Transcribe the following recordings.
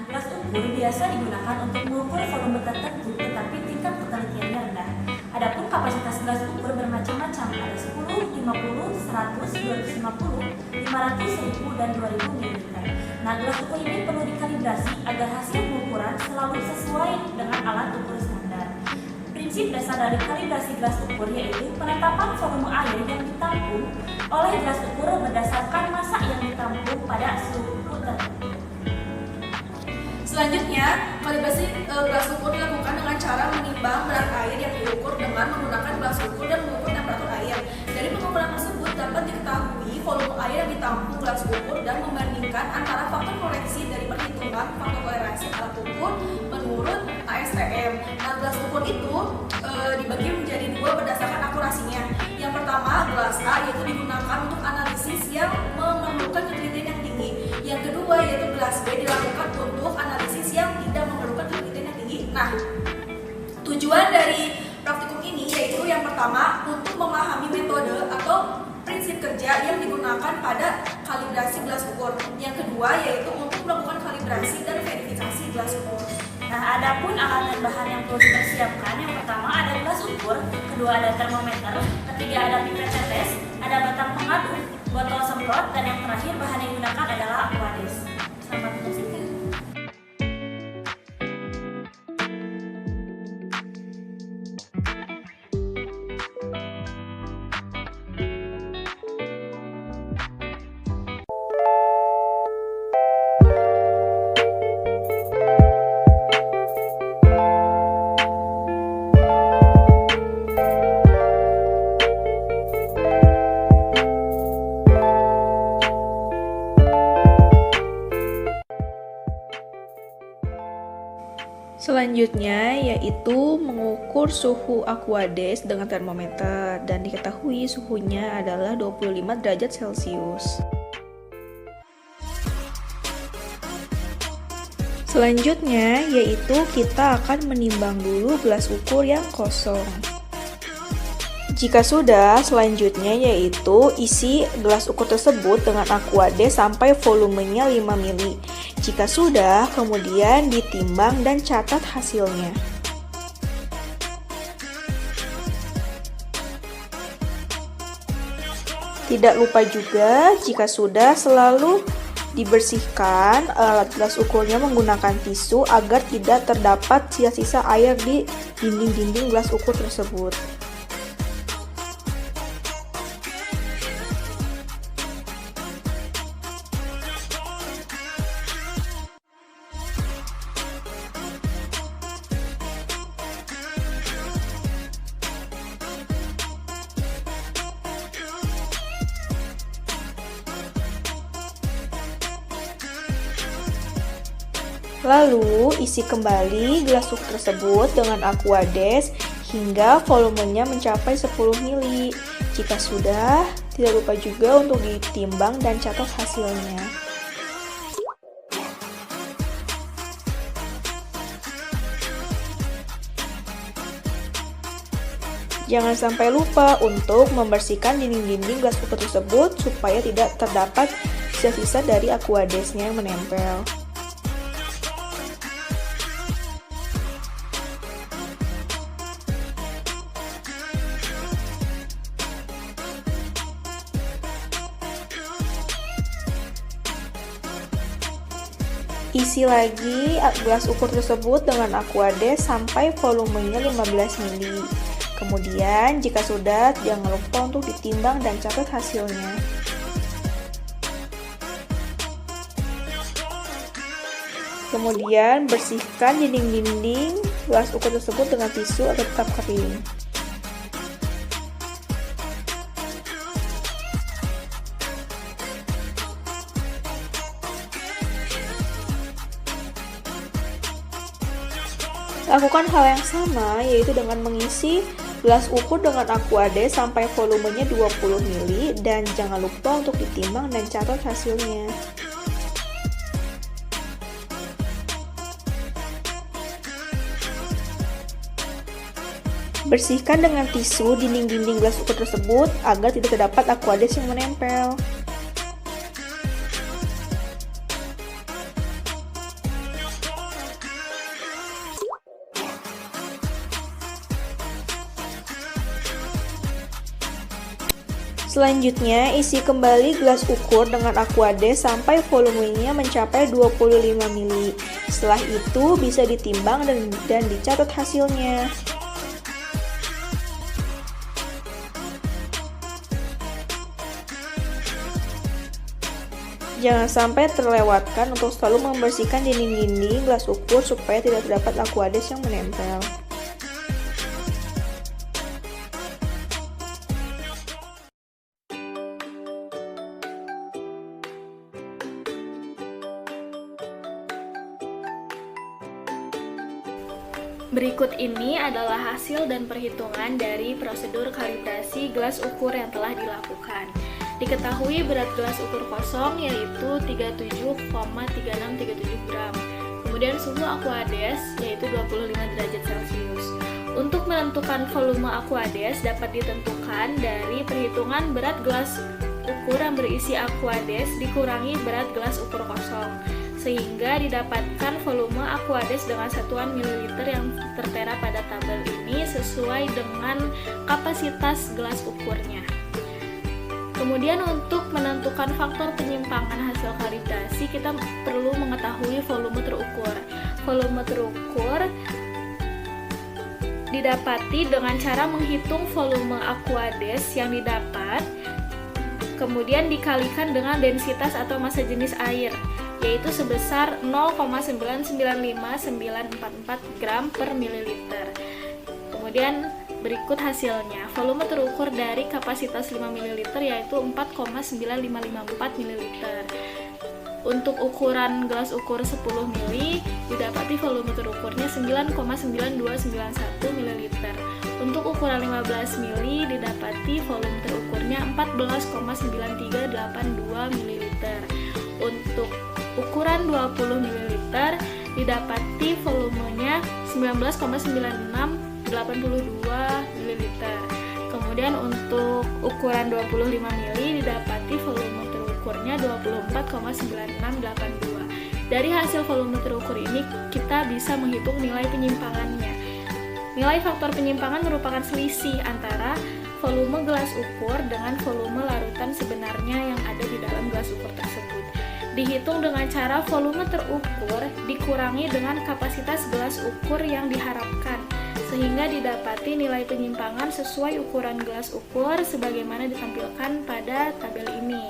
Gelas ukur biasa digunakan untuk mengukur volume tertentu, tetapi tingkat ketelitiannya rendah. Adapun kapasitas gelas ukur bermacam-macam, ada 10, 50, 100, 250, 500, 1000, dan 2000 ml. Nah, gelas ukur ini perlu dikalibrasi agar hasil pengukuran selalu sesuai dengan alat ukur standar. Prinsip dasar dari kalibrasi gelas ukur yaitu penetapan volume air yang ditampung oleh gelas ukur berdasarkan massa yang ditampung pada suhu tertentu. Selanjutnya, kalibrasi gelas ukur dilakukan dengan cara menimbang berat air yang diukur dengan menggunakan gelas ukur dan mengukur temperatur air. Dari pengukuran tersebut dapat diketahui volume air yang ditampung gelas ukur dan membandingkan antara faktor koreksi dari perhitungan faktor toleransi alat ukur menurut ASTM. Nah, gelas ukur itu dibagi menjadi dua berdasarkan akurasinya. Yang pertama, gelas A yaitu digunakan untuk analisis yang memerlukan ketelitian yang tinggi. Yang kedua yaitu gelas B dilakukan untuk analisis yang tidak memerlukan ketelitian yang tinggi. Nah, tujuan dari praktikum ini yaitu yang pertama untuk memahami metode atau prinsip kerja yang digunakan pada kalibrasi gelas ukur. Yang kedua yaitu untuk melakukan kalibrasi dan verifikasi gelas ukur. Nah, adapun alat dan bahan yang perlu dipersiapkan, yang pertama ada gelas ukur, kedua ada termometer, ketiga ada pipet tetes, ada batang pengaduk, botol semprot, dan yang terakhir bahan yang digunakan adalah aquades. Selamat menyaksikan. Selanjutnya yaitu mengukur suhu aquades dengan termometer dan diketahui suhunya adalah 25 derajat Celcius. Selanjutnya yaitu kita akan menimbang dulu gelas ukur yang kosong. Jika sudah, selanjutnya yaitu isi gelas ukur tersebut dengan aquades sampai volumenya 5 ml. Jika sudah, kemudian ditimbang dan catat hasilnya. Tidak lupa juga, jika sudah selalu dibersihkan alat gelas ukurnya menggunakan tisu agar tidak terdapat sisa-sisa air di dinding-dinding gelas ukur tersebut. Lalu, isi kembali gelas ukur tersebut dengan aquades hingga volumenya mencapai 10 ml. Jika sudah, tidak lupa juga untuk ditimbang dan catat hasilnya. Jangan sampai lupa untuk membersihkan dinding-dinding gelas ukur tersebut supaya tidak terdapat sisa-sisa dari aquadesnya yang menempel. Isi lagi gelas ukur tersebut dengan aquades sampai volumenya 15 ml. Kemudian jika sudah, jangan lupa untuk ditimbang dan catat hasilnya. Kemudian bersihkan dinding-dinding gelas ukur tersebut dengan tisu agar tetap kering. Lakukan hal yang sama, yaitu dengan mengisi gelas ukur dengan aquades sampai volumenya 20 ml dan jangan lupa untuk ditimbang dan catat hasilnya. Bersihkan dengan tisu dinding-dinding gelas ukur tersebut agar tidak terdapat aquades yang menempel. Selanjutnya, isi kembali gelas ukur dengan Aquades sampai volumenya mencapai 25 ml. Setelah itu bisa ditimbang dan dicatat hasilnya. Jangan sampai terlewatkan untuk selalu membersihkan dinding-dinding gelas ukur supaya tidak terdapat Aquades yang menempel. Berikut ini adalah hasil dan perhitungan dari prosedur kalibrasi gelas ukur yang telah dilakukan. Diketahui berat gelas ukur kosong yaitu 37,3637 gram. Kemudian suhu Aquades yaitu 25 derajat Celcius. Untuk menentukan volume Aquades dapat ditentukan dari perhitungan berat gelas ukur yang berisi Aquades dikurangi berat gelas ukur kosong, sehingga didapatkan volume Aquades dengan satuan mililiter yang tertera pada tabel ini sesuai dengan kapasitas gelas ukurnya. Kemudian untuk menentukan faktor penyimpangan hasil kalibrasi, kita perlu mengetahui volume terukur. Volume terukur didapati dengan cara menghitung volume Aquades yang didapat, kemudian dikalikan dengan densitas atau massa jenis air, yaitu sebesar 0,995944 gram per mililiter. Kemudian berikut hasilnya. Volume terukur dari kapasitas 5 ml yaitu 4,9554 ml. Untuk ukuran gelas ukur 10 ml didapati volume terukurnya 9,9291 ml. Untuk ukuran 15 ml didapati volume terukurnya 14,9382 ml. Untuk ukuran 20 ml didapati volumenya 19,9682 ml. Kemudian untuk ukuran 25 ml didapati volume terukurnya 24,9682. Dari hasil volume terukur ini kita bisa menghitung nilai penyimpangannya. Nilai faktor penyimpangan merupakan selisih antara volume gelas ukur dengan volume larutan sebenarnya yang ada di dalam gelas ukur tersebut. Dihitung dengan cara volume terukur dikurangi dengan kapasitas gelas ukur yang diharapkan, sehingga didapati nilai penyimpangan sesuai ukuran gelas ukur sebagaimana ditampilkan pada tabel ini.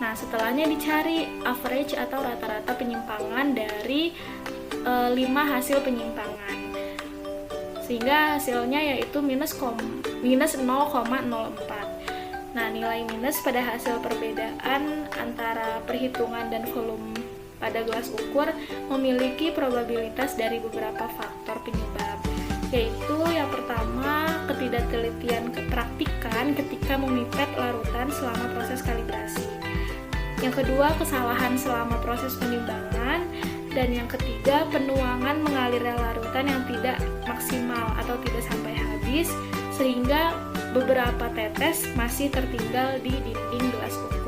Nah, setelahnya dicari average atau rata-rata penyimpangan dari 5 hasil penyimpangan, sehingga hasilnya yaitu minus 0,04. Nah, nilai minus pada hasil perbedaan antara perhitungan dan volume pada gelas ukur memiliki probabilitas dari beberapa faktor penyebab, yaitu yang pertama ketidaktelitian kepraktikan ketika memipet larutan selama proses kalibrasi, yang kedua kesalahan selama proses penimbangan, dan yang ketiga penuangan mengalirnya larutan yang tidak maksimal atau tidak sampai habis sehingga beberapa tetes masih tertinggal di dinding gelas ukur.